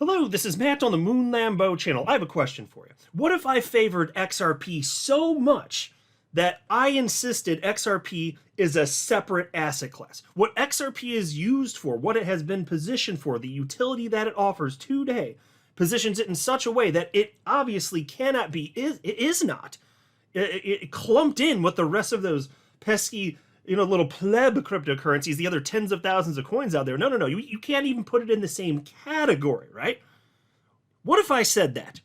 Hello, this is Matt on the Moon Lambo channel. I have a question for you. What if I favored XRP so much that I insisted XRP is a separate asset class? What XRP is used for, what it has been positioned for, the utility that it offers today, positions it in such a way that it obviously cannot be, it is not. It clumped in with the rest of those pesky, little pleb cryptocurrencies, the other tens of thousands of coins out there. No. You can't even put it in the same category, right? What if I said that?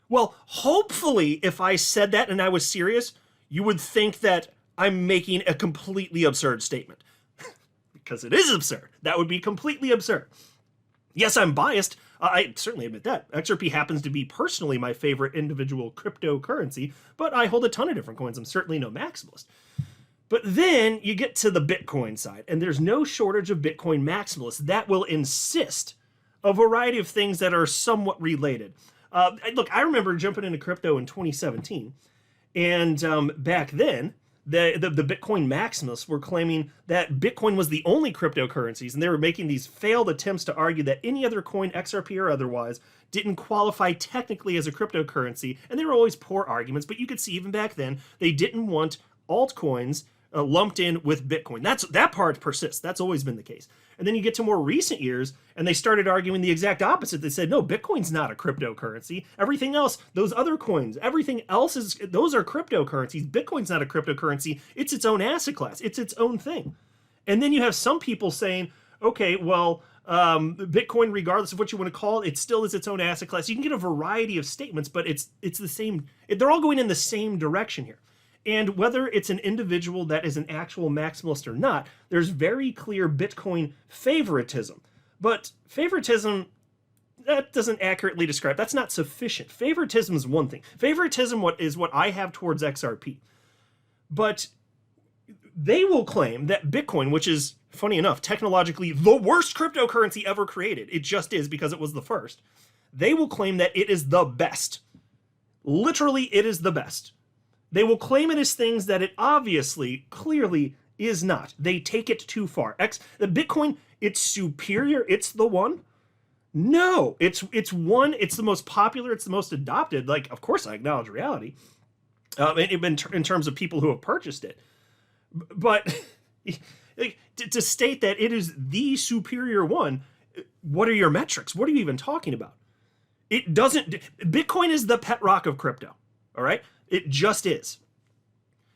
Well, hopefully, if I said that and I was serious, you would think that I'm making a completely absurd statement. Because it is absurd. That would be completely absurd. Yes, I'm biased. I certainly admit that. XRP happens to be personally my favorite individual cryptocurrency, but I hold a ton of different coins. I'm certainly no maximalist. But then you get to the Bitcoin side, and there's no shortage of Bitcoin maximalists that will insist a variety of things that are somewhat related. Look, I remember jumping into crypto in 2017, and back then, the Bitcoin maximalists were claiming that Bitcoin was the only cryptocurrencies, and they were making these failed attempts to argue that any other coin, XRP or otherwise, didn't qualify technically as a cryptocurrency, and they were always poor arguments, but you could see even back then, they didn't want altcoins lumped in with Bitcoin. That part persists. That's always been the case. And then you get to more recent years, and they started arguing the exact opposite. They said, no, Bitcoin's not a cryptocurrency. Everything else, those other coins, everything else those are cryptocurrencies. Bitcoin's not a cryptocurrency. It's its own asset class. It's its own thing. And then you have some people saying, okay, well, Bitcoin, regardless of what you want to call it, it still is its own asset class. You can get a variety of statements, but it's the same. They're all going in the same direction here. And whether it's an individual that is an actual maximalist or not, there's very clear Bitcoin favoritism. But favoritism, that doesn't accurately describe, that's not sufficient. Favoritism is one thing. Favoritism is what I have towards XRP. But they will claim that Bitcoin, which is, funny enough, technologically the worst cryptocurrency ever created, it just is because it was the first, they will claim that it is the best. Literally, it is the best. They will claim it as things that it obviously, clearly is not. They take it too far. The Bitcoin, it's superior, it's the one? No, it's one, it's the most popular, it's the most adopted. Like, of course I acknowledge reality in terms of people who have purchased it. But to state that it is the superior one, what are your metrics? What are you even talking about? It doesn't, Bitcoin is the pet rock of crypto, all right? It just is.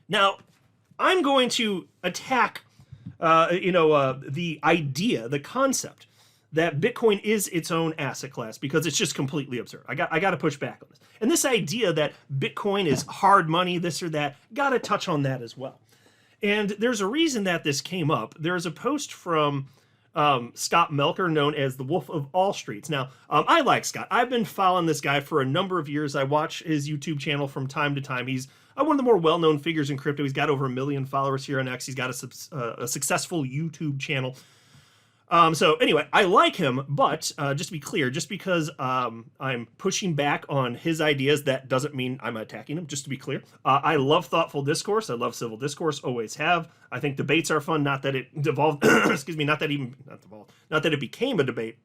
Now, I'm going to attack, the idea, the concept that Bitcoin is its own asset class because it's just completely absurd. I got to push back on this. And this idea that Bitcoin is hard money, this or that, got to touch on that as well. And there's a reason that this came up. There's a post from Scott Melker, known as the Wolf of All Streets. Now, I like Scott. I've been following this guy for a number of years. I watch his YouTube channel from time to time. He's one of the more well-known figures in crypto. He's got over 1 million followers here on X. He's got a successful YouTube channel. So anyway, I like him, but just to be clear, just because I'm pushing back on his ideas, that doesn't mean I'm attacking him, just to be clear. I love thoughtful discourse. I love civil discourse, always have. I think debates are fun, not that it devolved, excuse me, not that it became a debate.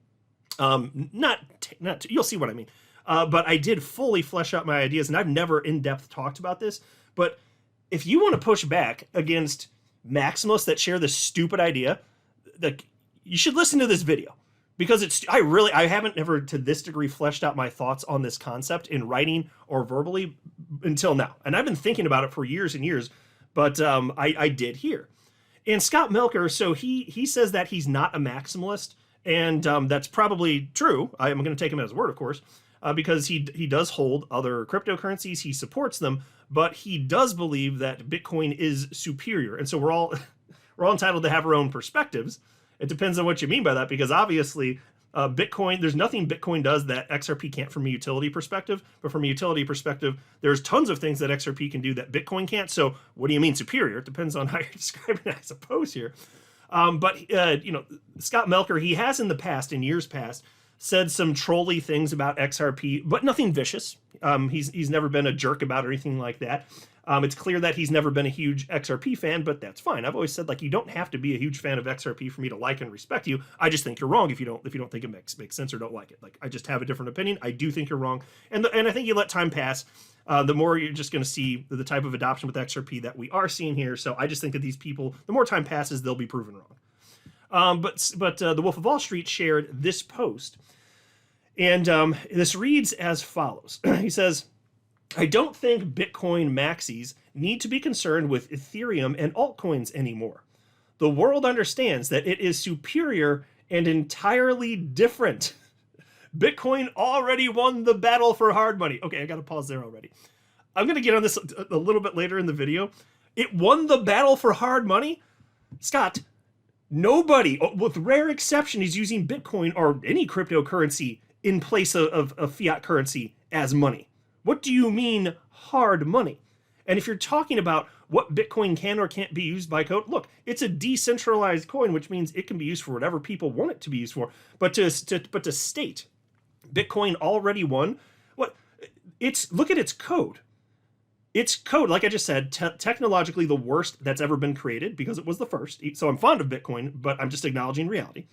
You'll see what I mean. But I did fully flesh out my ideas, and I've never in-depth talked about this. But if you want to push back against maximalists that share this stupid idea, you should listen to this video, because I haven't ever to this degree fleshed out my thoughts on this concept in writing or verbally until now. And I've been thinking about it for years and years, but I did here. And Scott Melker, so he says that he's not a maximalist, and that's probably true. I'm going to take him at his word, of course, because he does hold other cryptocurrencies. He supports them, but he does believe that Bitcoin is superior. And so we're all entitled to have our own perspectives. It depends on what you mean by that, because obviously Bitcoin, there's nothing Bitcoin does that XRP can't from a utility perspective. But from a utility perspective, there's tons of things that XRP can do that Bitcoin can't. So what do you mean superior? It depends on how you're describing it, I suppose, here. But Scott Melker, he has in the past, in years past, said some trolly things about XRP, but nothing vicious. He's never been a jerk about or anything like that. It's clear that he's never been a huge XRP fan, but that's fine. I've always said, like, you don't have to be a huge fan of XRP for me to like and respect you. I just think you're wrong if you don't think it makes sense or don't like it. Like, I just have a different opinion. I do think you're wrong, and I think you let time pass. The more you're just going to see the type of adoption with XRP that we are seeing here. So I just think that these people, the more time passes, they'll be proven wrong. But the Wolf of Wall Street shared this post, and this reads as follows. He says, I don't think Bitcoin maxis need to be concerned with Ethereum and altcoins anymore. The world understands that it is superior and entirely different. Bitcoin already won the battle for hard money. Okay, I got to pause there already. I'm going to get on this a little bit later in the video. It won the battle for hard money? Scott, nobody, with rare exception, is using Bitcoin or any cryptocurrency in place of fiat currency as money. What do you mean hard money? And if you're talking about what Bitcoin can or can't be used by code, look, it's a decentralized coin, which means it can be used for whatever people want it to be used for. But to state Bitcoin already won, look at its code. Its code, like I just said, technologically the worst that's ever been created because it was the first. So I'm fond of Bitcoin, but I'm just acknowledging reality.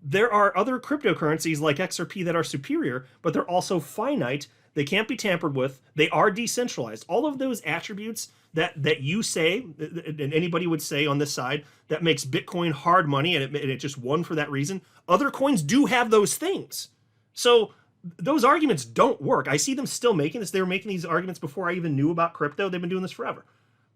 There are other cryptocurrencies like XRP that are superior, but they're also finite. They can't be tampered with. They are decentralized. All of those attributes that you say, and anybody would say on this side, that makes Bitcoin hard money, and it just won for that reason. Other coins do have those things. So those arguments don't work. I see them still making this. They were making these arguments before I even knew about crypto. They've been doing this forever.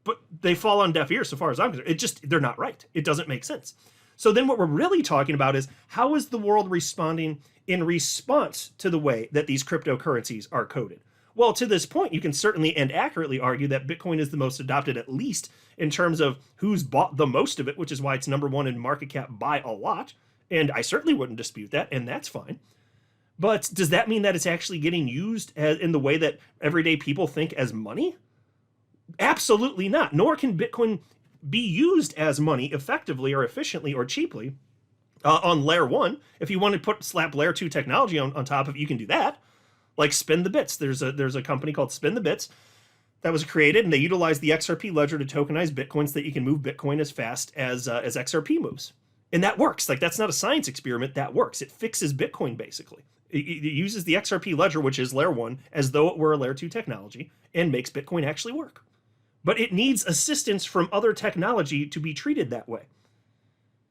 But they fall on deaf ears so far as I'm concerned. They're not right. It doesn't make sense. So then what we're really talking about is, how is the world responding in response to the way that these cryptocurrencies are coded? Well, to this point, you can certainly and accurately argue that Bitcoin is the most adopted, at least in terms of who's bought the most of it, which is why it's number one in market cap by a lot. And I certainly wouldn't dispute that, and that's fine. But does that mean that it's actually getting used in the way that everyday people think as money? Absolutely not. Nor can Bitcoin be used as money effectively or efficiently or cheaply on layer 1. If you want to slap layer 2 technology on top of it, you can do that. Like Spin the Bits. There's a company called Spin the Bits that was created, and they utilize the XRP ledger to tokenize Bitcoin so that you can move Bitcoin as fast as XRP moves. And that works. Like, that's not a science experiment. That works. It fixes Bitcoin, basically. It uses the XRP ledger, which is layer 1, as though it were a layer 2 technology, and makes Bitcoin actually work. But it needs assistance from other technology to be treated that way.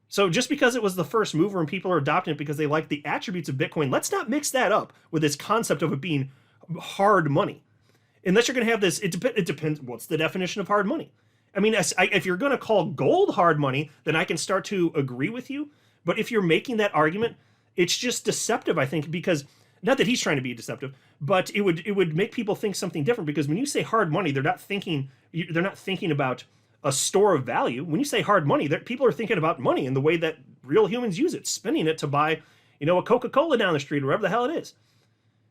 So just because it was the first mover and people are adopting it because they like the attributes of Bitcoin, let's not mix that up with this concept of it being hard money. Unless you're going to have this, it depends, what's the definition of hard money? I mean, if you're going to call gold hard money, then I can start to agree with you. But if you're making that argument, it's just deceptive, I think, because, not that he's trying to be deceptive, but it would make people think something different, because when you say hard money, they're not thinking about a store of value. When you say hard money, people are thinking about money in the way that real humans use it, spending it to buy, a Coca-Cola down the street or wherever the hell it is.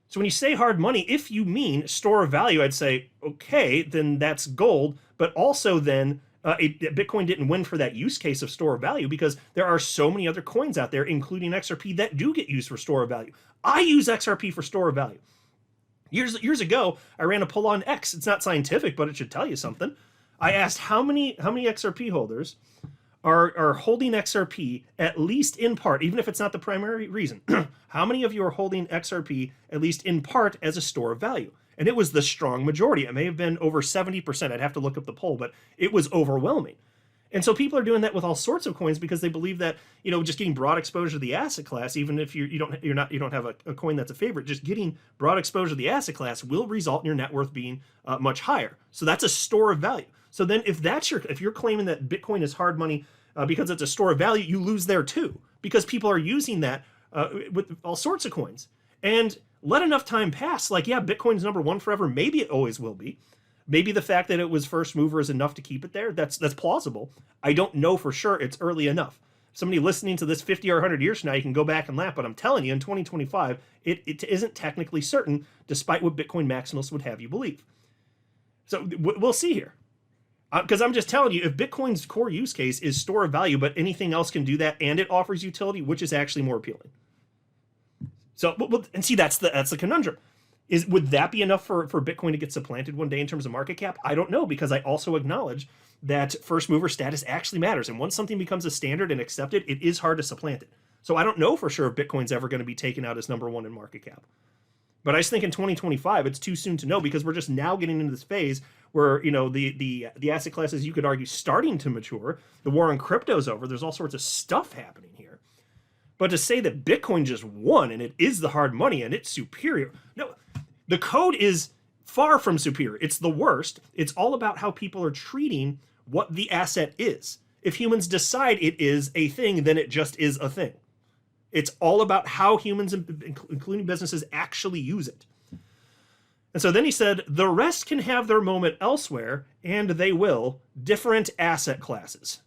So when you say hard money, if you mean store of value, I'd say, okay, then that's gold. But also then Bitcoin didn't win for that use case of store of value, because there are so many other coins out there, including XRP, that do get used for store of value. I use XRP for store of value. Years ago, I ran a poll on X. It's not scientific, but it should tell you something. I asked how many XRP holders are holding XRP, at least in part, even if it's not the primary reason. How many of you are holding XRP, at least in part, as a store of value? And it was the strong majority. It may have been over 70%. I'd have to look up the poll, but it was overwhelming. And so people are doing that with all sorts of coins, because they believe that, just getting broad exposure to the asset class, even if you don't have a coin that's a favorite, just getting broad exposure to the asset class will result in your net worth being much higher. So that's a store of value. So then if you're claiming that Bitcoin is hard money because it's a store of value, you lose there too, because people are using that with all sorts of coins. And let enough time pass, like, yeah, Bitcoin's number one forever. Maybe it always will be. Maybe the fact that it was first mover is enough to keep it there. That's plausible. I don't know for sure. It's early enough. Somebody listening to this 50 or 100 years from now, you can go back and laugh, but I'm telling you, in 2025, it isn't technically certain, despite what Bitcoin maximalists would have you believe. So we'll see here. Because I'm just telling you, if Bitcoin's core use case is store of value, but anything else can do that and it offers utility, which is actually more appealing? So, and see, that's the conundrum. Would that be enough for Bitcoin to get supplanted one day in terms of market cap? I don't know, because I also acknowledge that first mover status actually matters. And once something becomes a standard and accepted, it is hard to supplant it. So I don't know for sure if Bitcoin's ever going to be taken out as number one in market cap. But I just think in 2025, it's too soon to know, because we're just now getting into this phase where, the asset classes, you could argue, starting to mature. The war on crypto's over. There's all sorts of stuff happening here. But to say that Bitcoin just won and it is the hard money and it's superior, no, the code is far from superior. It's the worst. It's all about how people are treating what the asset is. If humans decide it is a thing, then it just is a thing. It's all about how humans, including businesses, actually use it. And so then he said, the rest can have their moment elsewhere, and they will, different asset classes.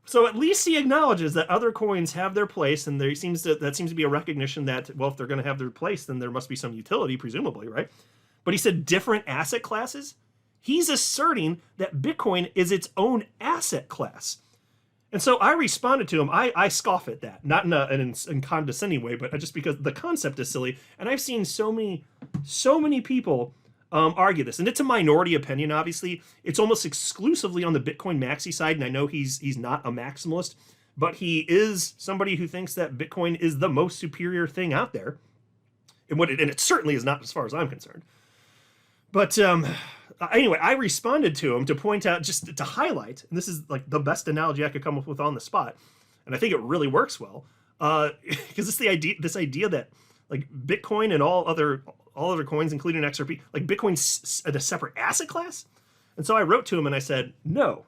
So at least he acknowledges that other coins have their place, and that seems to be a recognition that, well, if they're going to have their place, then there must be some utility, presumably, right? But he said different asset classes. He's asserting that Bitcoin is its own asset class. And so I responded to him. I scoff at that, not in a condescending way, but just because the concept is silly. And I've seen so many people argue this, and it's a minority opinion. Obviously, it's almost exclusively on the Bitcoin maxi side, and I know he's not a maximalist, but he is somebody who thinks that Bitcoin is the most superior thing out there, and it certainly is not, as far as I'm concerned. But anyway, I responded to him to point out, just to highlight, and this is like the best analogy I could come up with on the spot, and I think it really works well, because it's this idea that like Bitcoin and all other coins, including XRP, like Bitcoin's a separate asset class. And so I wrote to him and I said, no,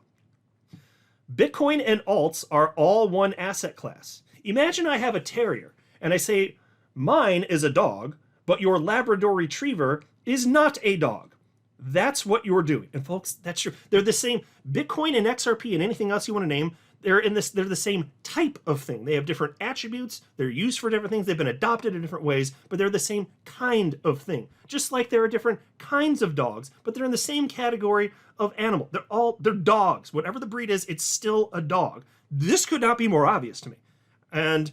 Bitcoin and alts are all one asset class. Imagine I have a terrier and I say, mine is a dog, but your Labrador Retriever is not a dog. That's what you're doing. And folks, that's true. They're the same. Bitcoin and XRP and anything else you want to name, they're the same type of thing. They have different attributes. They're used for different things. They've been adopted in different ways, but they're the same kind of thing. Just like there are different kinds of dogs, but they're in the same category of animal. They're dogs. Whatever the breed is, it's still a dog. This could not be more obvious to me. And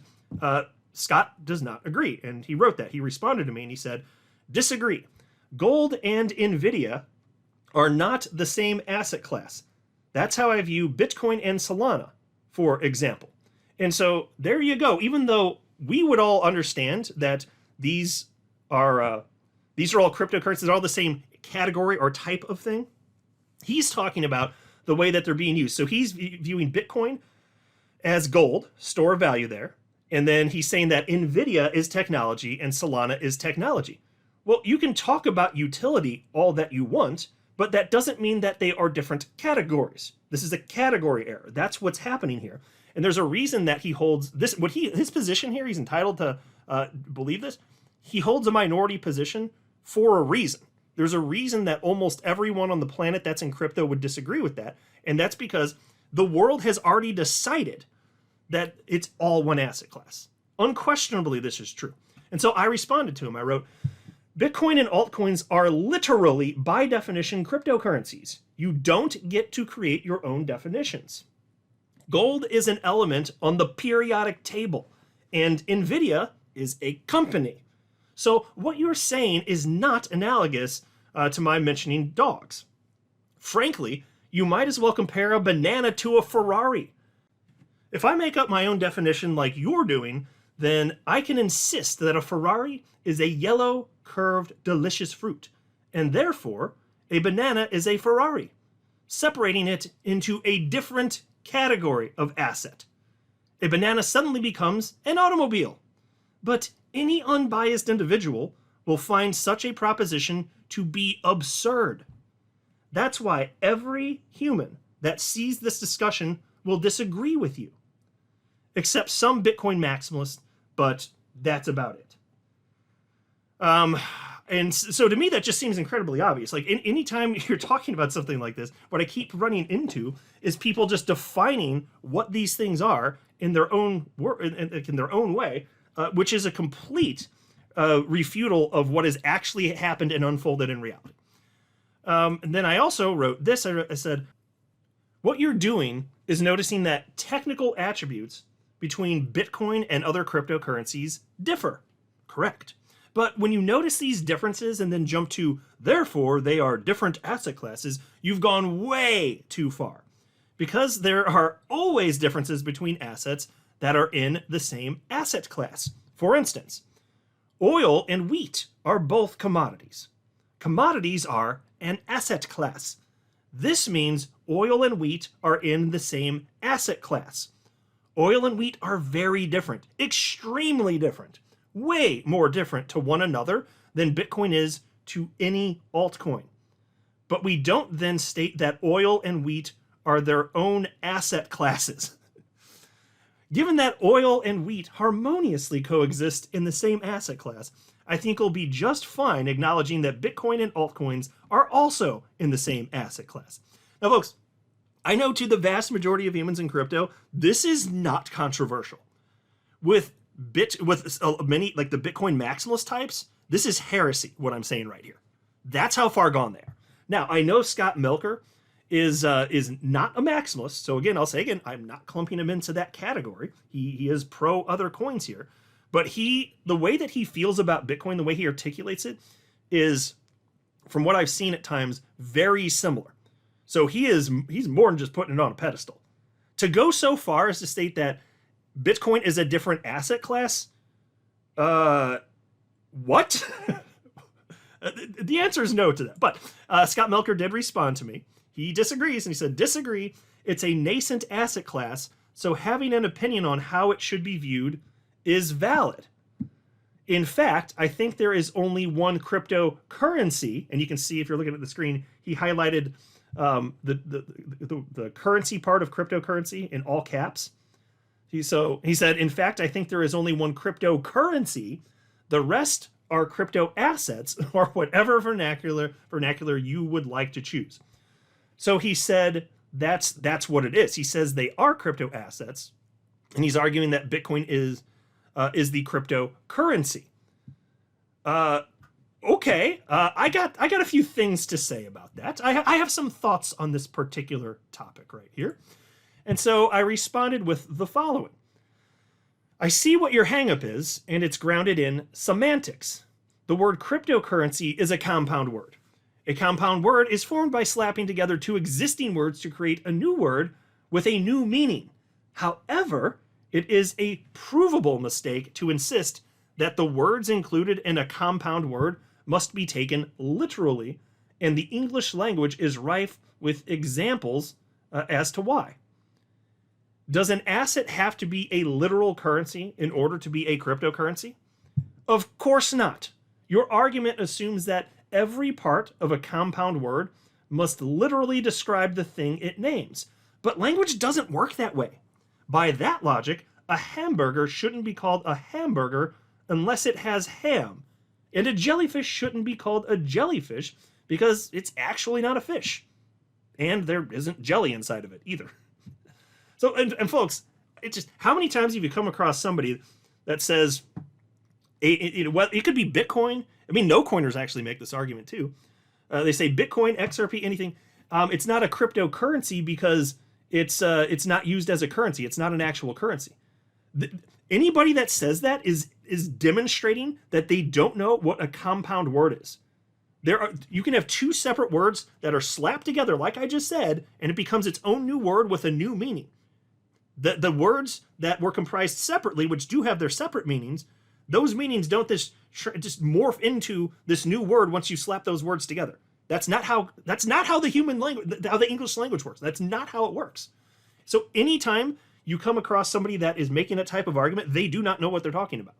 Scott does not agree. And he wrote that. He responded to me and he said, disagree. Gold and Nvidia are not the same asset class. That's how I view Bitcoin and Solana, for example. And so there you go. Even though we would all understand that these are all cryptocurrencies, they're all the same category or type of thing, he's talking about the way that they're being used. So he's viewing Bitcoin as gold, store of value there. And then he's saying that Nvidia is technology and Solana is technology. Well, you can talk about utility all that you want, but that doesn't mean that they are different categories. This is a category error. That's what's happening here. And there's a reason that he holds this. His position here, he's entitled to believe this. He holds a minority position for a reason. There's a reason that almost everyone on the planet that's in crypto would disagree with that. And that's because the world has already decided that it's all one asset class. Unquestionably, this is true. And so I responded to him. I wrote, Bitcoin and altcoins are literally, by definition, cryptocurrencies. You don't get to create your own definitions. Gold is an element on the periodic table, and Nvidia is a company. So what you're saying is not analogous to my mentioning dogs. Frankly, you might as well compare a banana to a Ferrari. If I make up my own definition like you're doing, then I can insist that a Ferrari is a yellow, curved, delicious fruit, and therefore a banana is a Ferrari, separating it into a different category of asset. A banana suddenly becomes an automobile. But any unbiased individual will find such a proposition to be absurd. That's why every human that sees this discussion will disagree with you, except some Bitcoin maximalists, but that's about it. And so to me, that just seems incredibly obvious. Like anytime you're talking about something like this, what I keep running into is people just defining what these things are in their own way, which is a complete refutal of what has actually happened and unfolded in reality. And then I also wrote this. I said, what you're doing is noticing that technical attributes between Bitcoin and other cryptocurrencies differ. Correct. But when you notice these differences and then jump to, therefore, they are different asset classes, you've gone way too far. Because there are always differences between assets that are in the same asset class. For instance, oil and wheat are both commodities. Commodities are an asset class. This means oil and wheat are in the same asset class. Oil and wheat are very different, extremely different, way more different to one another than Bitcoin is to any altcoin. But we don't then state that oil and wheat are their own asset classes. Given that oil and wheat harmoniously coexist in the same asset class, I think we'll be just fine acknowledging that Bitcoin and altcoins are also in the same asset class. Now, folks, I know to the vast majority of humans in crypto, this is not controversial. With many, like the Bitcoin maximalist types, this is heresy, what I'm saying right here. That's how far gone they are. Now, I know Scott Melker is not a maximalist. So again, I'll say again, I'm not clumping him into that category. He is pro other coins here. But the way that he feels about Bitcoin, the way he articulates it, is, from what I've seen at times, very similar. So he's more than just putting it on a pedestal. To go so far as to state that Bitcoin is a different asset class, what? The answer is no to that. But Scott Melker did respond to me. He disagrees, and he said, disagree, it's a nascent asset class, so having an opinion on how it should be viewed is valid. In fact, I think there is only one cryptocurrency, and you can see if you're looking at the screen, he highlighted the currency part of cryptocurrency in all caps. He said, in fact, I think there is only one cryptocurrency. The rest are crypto assets, or whatever vernacular you would like to choose. So he said that's what it is. He says they are crypto assets, and he's arguing that Bitcoin is the cryptocurrency. Okay, I got a few things to say about that. I have some thoughts on this particular topic right here. And so I responded with the following. I see what your hangup is, and it's grounded in semantics. The word cryptocurrency is a compound word. A compound word is formed by slapping together two existing words to create a new word with a new meaning. However, it is a provable mistake to insist that the words included in a compound word must be taken literally, and the English language is rife with examples as to why. Does an asset have to be a literal currency in order to be a cryptocurrency? Of course not. Your argument assumes that every part of a compound word must literally describe the thing it names. But language doesn't work that way. By that logic, a hamburger shouldn't be called a hamburger unless it has ham. And a jellyfish shouldn't be called a jellyfish because it's actually not a fish. And there isn't jelly inside of it either. So, and folks, it's just, how many times have you come across somebody that says, it could be Bitcoin. I mean, no coiners actually make this argument too. They say Bitcoin, XRP, anything. It's not a cryptocurrency because it's not used as a currency. It's not an actual currency. Anybody that says that is demonstrating that they don't know what a compound word is. You can have two separate words that are slapped together, like I just said, and it becomes its own new word with a new meaning. The words that were comprised separately, which do have their separate meanings, those meanings don't just morph into this new word once you slap those words together. That's not how the human language, how the English language works. That's not how it works. So anytime you come across somebody that is making a type of argument, they do not know what they're talking about.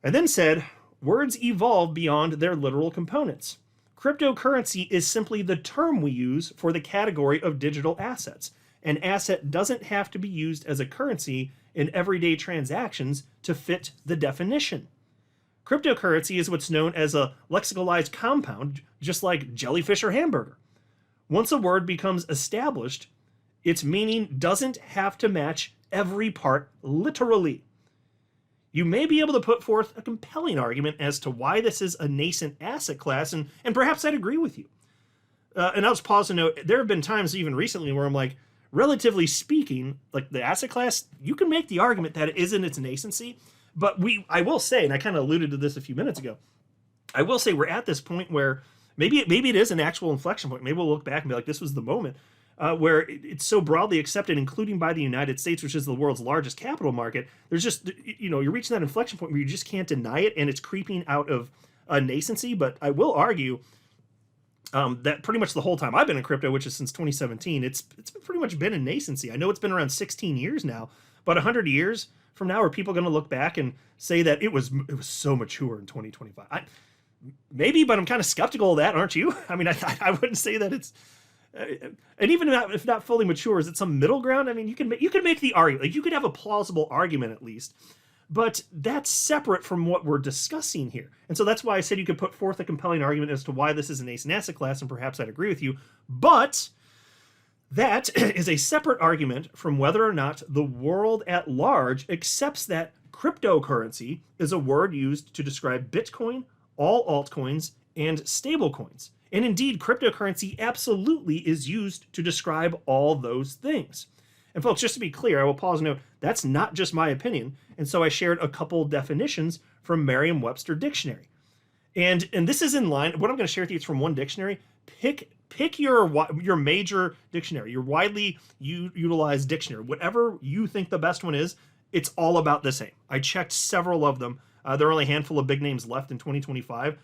I then said, words evolve beyond their literal components. Cryptocurrency is simply the term we use for the category of digital assets. An asset doesn't have to be used as a currency in everyday transactions to fit the definition. Cryptocurrency is what's known as a lexicalized compound, just like jellyfish or hamburger. Once a word becomes established, its meaning doesn't have to match every part literally. You may be able to put forth a compelling argument as to why this is a nascent asset class, and perhaps I'd agree with you. And I'll just pause to note, there have been times even recently where I'm like, relatively speaking, like the asset class, you can make the argument that it is in its nascency. But I will say, and I kind of alluded to this a few minutes ago, I will say we're at this point where maybe it is an actual inflection point. Maybe we'll look back and be like, this was the moment where it's so broadly accepted, including by the United States, which is the world's largest capital market. There's just, you're reaching that inflection point where you just can't deny it, and it's creeping out of a nascency. But I will argue that pretty much the whole time I've been in crypto, which is since 2017, it's pretty much been in nascency. I know it's been around 16 years now, but 100 years from now, are people going to look back and say that it was so mature in 2025? Maybe, but I'm kind of skeptical of that, aren't you? I mean, I wouldn't say that it's, and even if not fully mature, is it some middle ground? I mean, you can make the argument, like you could have a plausible argument at least, but that's separate from what we're discussing here. And so that's why I said you could put forth a compelling argument as to why this is a nascent asset class, and perhaps I'd agree with you, but that is a separate argument from whether or not the world at large accepts that cryptocurrency is a word used to describe Bitcoin, all altcoins, and stablecoins. And indeed, cryptocurrency absolutely is used to describe all those things. And folks, just to be clear, I will pause and note, that's not just my opinion. And so I shared a couple definitions from Merriam-Webster Dictionary. And this is in line, what I'm going to share with you is from one dictionary. Pick your major dictionary, your widely utilized dictionary, whatever you think the best one is. It's all about the same. I checked several of them. There are only a handful of big names left in 2025.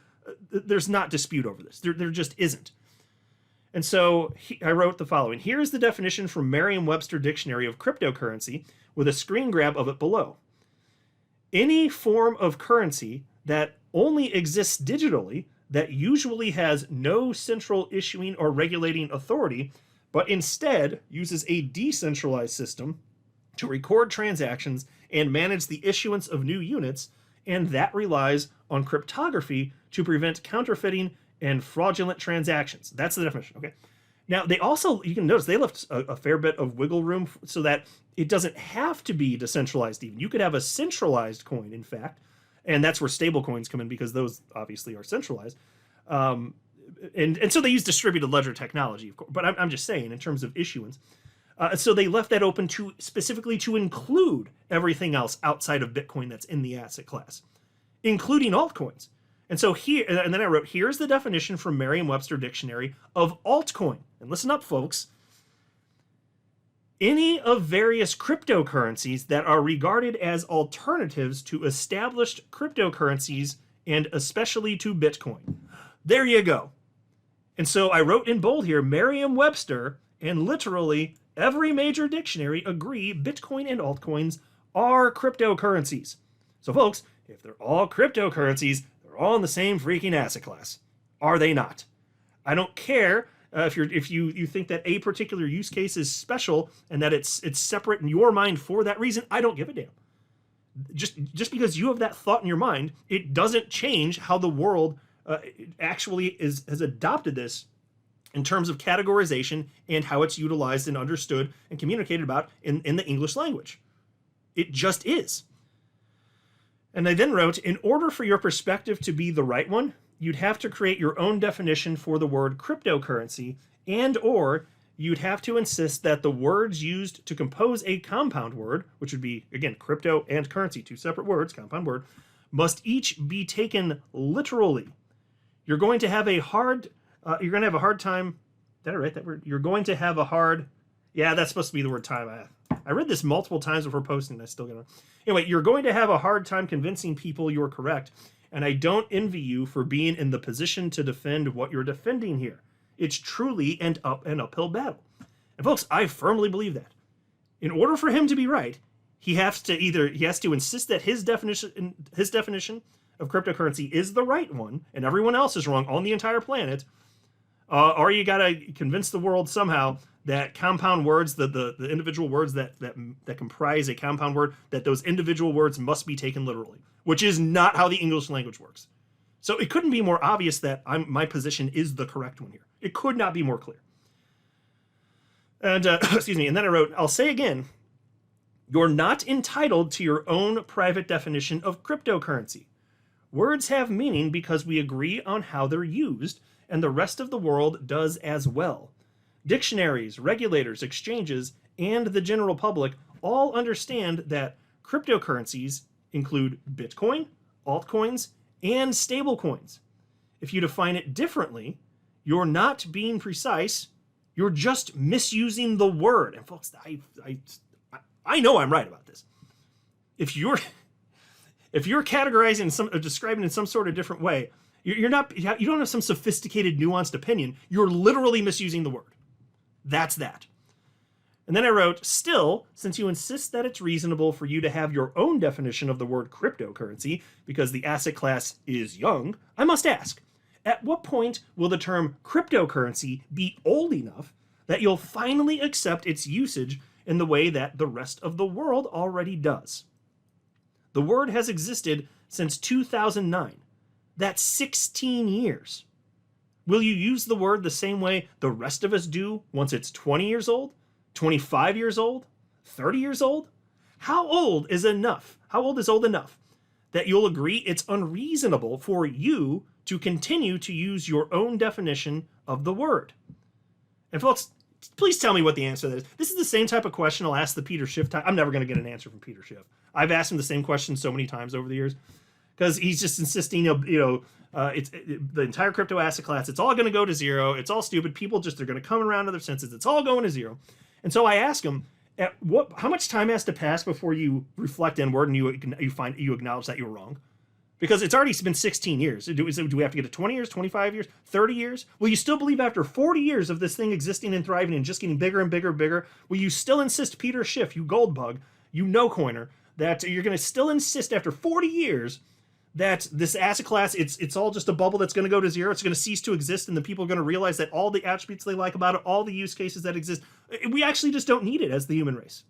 There's not dispute over this. There just isn't. And so I wrote the following. Here's the definition from Merriam-Webster Dictionary of cryptocurrency with a screen grab of it below. Any form of currency that only exists digitally, that usually has no central issuing or regulating authority, but instead uses a decentralized system to record transactions and manage the issuance of new units, and that relies on cryptography to prevent counterfeiting and fraudulent transactions. That's the definition, okay? Now, they also, you can notice, they left a fair bit of wiggle room so that it doesn't have to be decentralized even. You could have a centralized coin, in fact, and that's where stable coins come in because those obviously are centralized. And so they use distributed ledger technology, of course, but I'm just saying in terms of issuance. So they left that open to specifically to include everything else outside of Bitcoin that's in the asset class, including altcoins. And so here, and then I wrote, here's the definition from Merriam-Webster Dictionary of altcoin. And listen up, folks. Any of various cryptocurrencies that are regarded as alternatives to established cryptocurrencies and especially to Bitcoin. There you go. And so I wrote in bold here, Merriam-Webster, and literally every major dictionary agree Bitcoin and altcoins are cryptocurrencies. So folks, if they're all cryptocurrencies, they're all in the same freaking asset class. Are they not? I don't care if you think that a particular use case is special and that it's separate in your mind for that reason. I don't give a damn. Just because you have that thought in your mind, it doesn't change how the world actually has adopted this in terms of categorization and how it's utilized and understood and communicated about in the English language. It just is. And I then wrote, in order for your perspective to be the right one, you'd have to create your own definition for the word cryptocurrency, and or you'd have to insist that the words used to compose a compound word, which would be, again, crypto and currency, two separate words, compound word, must each be taken literally. You're going to have a hard time. Did I write that word? You're going to have a hard, yeah, that's supposed to be the word time. I read this multiple times before posting, and I still got it. Anyway, you're going to have a hard time convincing people you're correct, and I don't envy you for being in the position to defend what you're defending here. It's truly an uphill battle. And folks, I firmly believe that. In order for him to be right, he has to insist that his definition of cryptocurrency is the right one, and everyone else is wrong on the entire planet, or you got to convince the world somehow that compound words, the individual words that comprise a compound word, that those individual words must be taken literally, which is not how the English language works. So it couldn't be more obvious that my position is the correct one here. It could not be more clear. And excuse me. And then I wrote, I'll say again, you're not entitled to your own private definition of cryptocurrency. Words have meaning because we agree on how they're used, and the rest of the world does as well. Dictionaries, regulators, exchanges, and the general public all understand that cryptocurrencies include Bitcoin, altcoins, and stablecoins. If you define it differently, you're not being precise, you're just misusing the word. And folks, I know I'm right about this. If you're categorizing some, or describing in some sort of different way, you don't have some sophisticated, nuanced opinion. You're literally misusing the word. That's that. And then I wrote, still, since you insist that it's reasonable for you to have your own definition of the word cryptocurrency because the asset class is young, I must ask, at what point will the term cryptocurrency be old enough that you'll finally accept its usage in the way that the rest of the world already does? The word has existed since 2009. That's 16 years. Will you use the word the same way the rest of us do once it's 20 years old, 25 years old, 30 years old? How old is enough? How old is old enough that you'll agree it's unreasonable for you to continue to use your own definition of the word? And folks, please tell me what the answer to that is. This is the same type of question I'll ask the Peter Schiff time. I'm never going to get an answer from Peter Schiff. I've asked him the same question so many times over the years because he's just insisting, the entire crypto asset class, it's all going to go to zero. It's all stupid. People just, they're going to come around to their senses. It's all going to zero. And so I ask him, how much time has to pass before you reflect inward and you acknowledge that you were wrong? Because it's already been 16 years. Do we have to get to 20 years, 25 years, 30 years? Will you still believe after 40 years of this thing existing and thriving and just getting bigger and bigger and bigger, will you still insist, Peter Schiff, you gold bug, you no coiner, that you're going to still insist after 40 years that this asset class, it's all just a bubble that's going to go to zero, it's going to cease to exist, and the people are going to realize that all the attributes they like about it, all the use cases that exist, we actually just don't need it as the human race?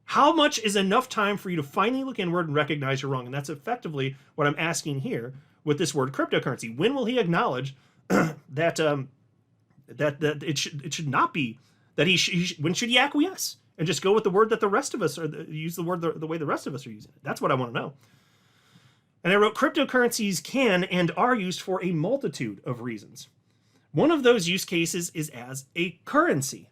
How much is enough time for you to finally look inward and recognize you're wrong? And that's effectively what I'm asking here with this word cryptocurrency. When will he acknowledge that it should not be, that when should he acquiesce and just go with the word that the rest of us use the word the way the rest of us are using it? That's what I want to know. And I wrote, cryptocurrencies can and are used for a multitude of reasons. One of those use cases is as a currency.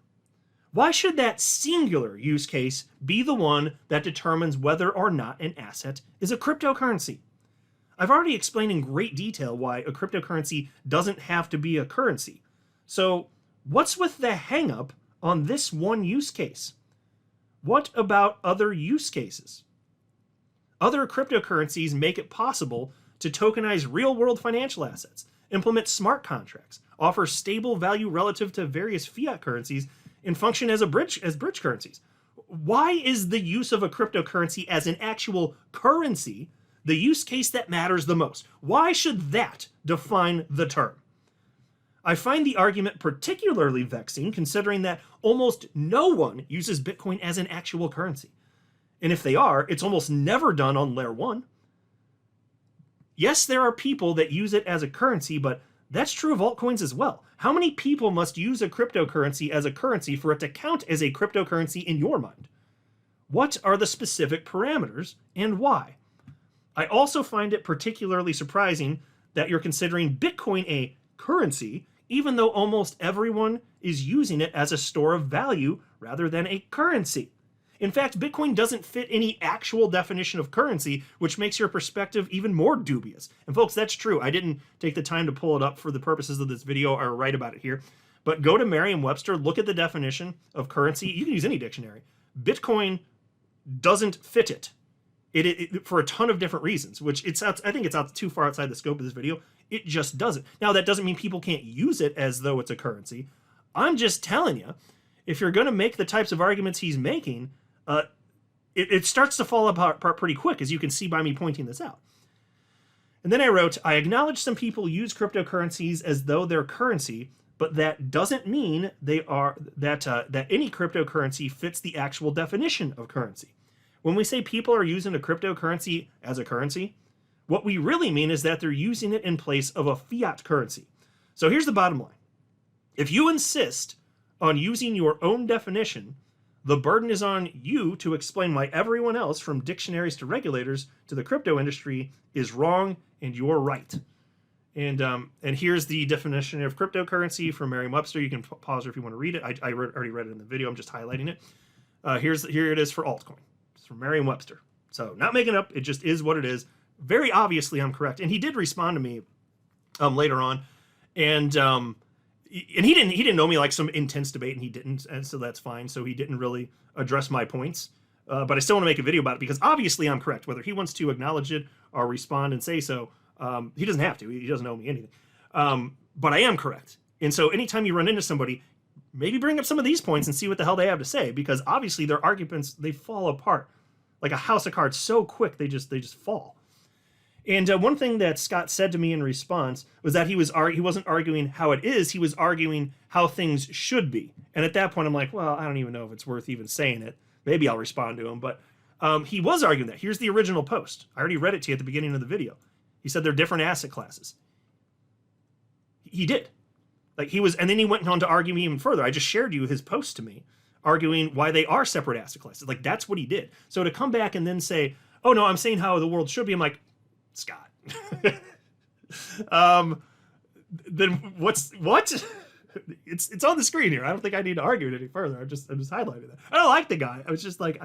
Why should that singular use case be the one that determines whether or not an asset is a cryptocurrency? I've already explained in great detail why a cryptocurrency doesn't have to be a currency. So what's with the hang-up on this one use case? What about other use cases? Other cryptocurrencies make it possible to tokenize real-world financial assets, implement smart contracts, offer stable value relative to various fiat currencies, and function as bridge currencies. Why is the use of a cryptocurrency as an actual currency the use case that matters the most? Why should that define the term? I find the argument particularly vexing considering that almost no one uses Bitcoin as an actual currency. And if they are, it's almost never done on layer 1. Yes, there are people that use it as a currency, but that's true of altcoins as well. How many people must use a cryptocurrency as a currency for it to count as a cryptocurrency in your mind? What are the specific parameters and why? I also find it particularly surprising that you're considering Bitcoin a currency, even though almost everyone is using it as a store of value rather than a currency. In fact, Bitcoin doesn't fit any actual definition of currency, which makes your perspective even more dubious. And folks, that's true. I didn't take the time to pull it up for the purposes of this video or write about it here. But go to Merriam-Webster, look at the definition of currency. You can use any dictionary. Bitcoin doesn't fit it. It for a ton of different reasons, which I think it's out too far outside the scope of this video. It just doesn't. Now, that doesn't mean people can't use it as though it's a currency. I'm just telling you, if you're going to make the types of arguments he's making, it starts to fall apart pretty quick, as you can see by me pointing this out. And then I wrote, I acknowledge some people use cryptocurrencies as though they're currency, but that doesn't mean they are that any cryptocurrency fits the actual definition of currency. When we say people are using a cryptocurrency as a currency, what we really mean is that they're using it in place of a fiat currency. So here's the bottom line. If you insist on using your own definition, the burden is on you to explain why everyone else, from dictionaries to regulators to the crypto industry, is wrong and you're right. And here's the definition of cryptocurrency from Merriam-Webster. You can pause it if you want to read it. I already read it in the video. I'm just highlighting it. Here it is for altcoin. It's from Merriam-Webster. So not making it up. It just is what it is. Very obviously, I'm correct. And he did respond to me later on, and he didn't know me like some intense debate, and he didn't, and so that's fine. So he didn't really address my points. But I still want to make a video about it because obviously I'm correct. Whether he wants to acknowledge it or respond and say so, he doesn't have to. He doesn't owe me anything. But I am correct. And so anytime you run into somebody, maybe bring up some of these points and see what the hell they have to say, because obviously their arguments, they fall apart like a house of cards so quick they just fall. And one thing that Scott said to me in response was that he wasn't arguing how it is, he was arguing how things should be. And at that point I'm like, well, I don't even know if it's worth even saying it. Maybe I'll respond to him, but he was arguing that. Here's the original post. I already read it to you at the beginning of the video. He said they're different asset classes. He did. Like he was, and then he went on to argue me even further. I just shared you his post to me, arguing why they are separate asset classes. Like that's what he did. So to come back and then say, oh no, I'm saying how the world should be, I'm like, Scott. Then what? It's on the screen here. I don't think I need to argue it any further. I'm just highlighting that. I don't like the guy. I was just like,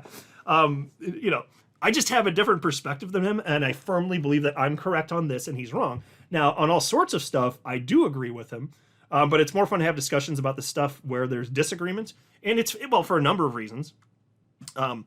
I just have a different perspective than him, and I firmly believe that I'm correct on this and he's wrong. Now, on all sorts of stuff, I do agree with him, but it's more fun to have discussions about the stuff where there's disagreement, and it's for a number of reasons. But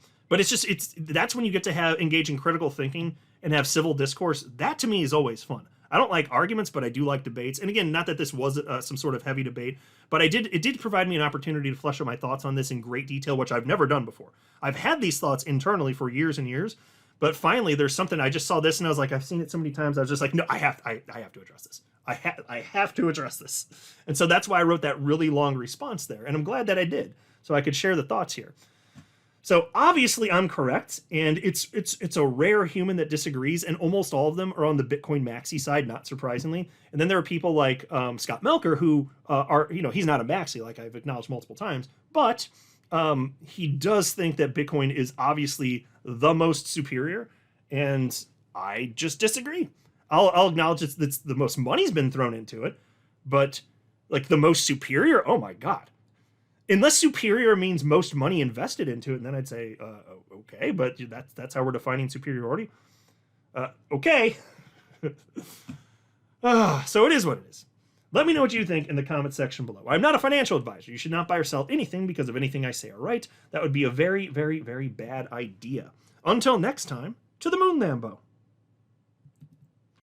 that's when you get to engage in critical thinking and have civil discourse. That to me is always fun. I don't like arguments, but I do like debates. And again, not that this was some sort of heavy debate, but it did provide me an opportunity to flesh out my thoughts on this in great detail, which I've never done before. I've had these thoughts internally for years and years, but finally there's something, I just saw this and I was like, I've seen it so many times. I was just like, no, I have to address this. I have to address this. And so that's why I wrote that really long response there. And I'm glad that I did, so I could share the thoughts here. So obviously I'm correct, and it's a rare human that disagrees, and almost all of them are on the Bitcoin maxi side, not surprisingly. And then there are people like Scott Melker who he's not a maxi, like I've acknowledged multiple times, but he does think that Bitcoin is obviously the most superior, and I just disagree. I'll acknowledge it's the most money's been thrown into it, but like the most superior, oh my God. Unless superior means most money invested into it, and then I'd say, okay, but that's how we're defining superiority. Okay. So it is what it is. Let me know what you think in the comment section below. I'm not a financial advisor. You should not buy or sell anything because of anything I say or write. That would be a very, very, very bad idea. Until next time, to the moon, Lambo.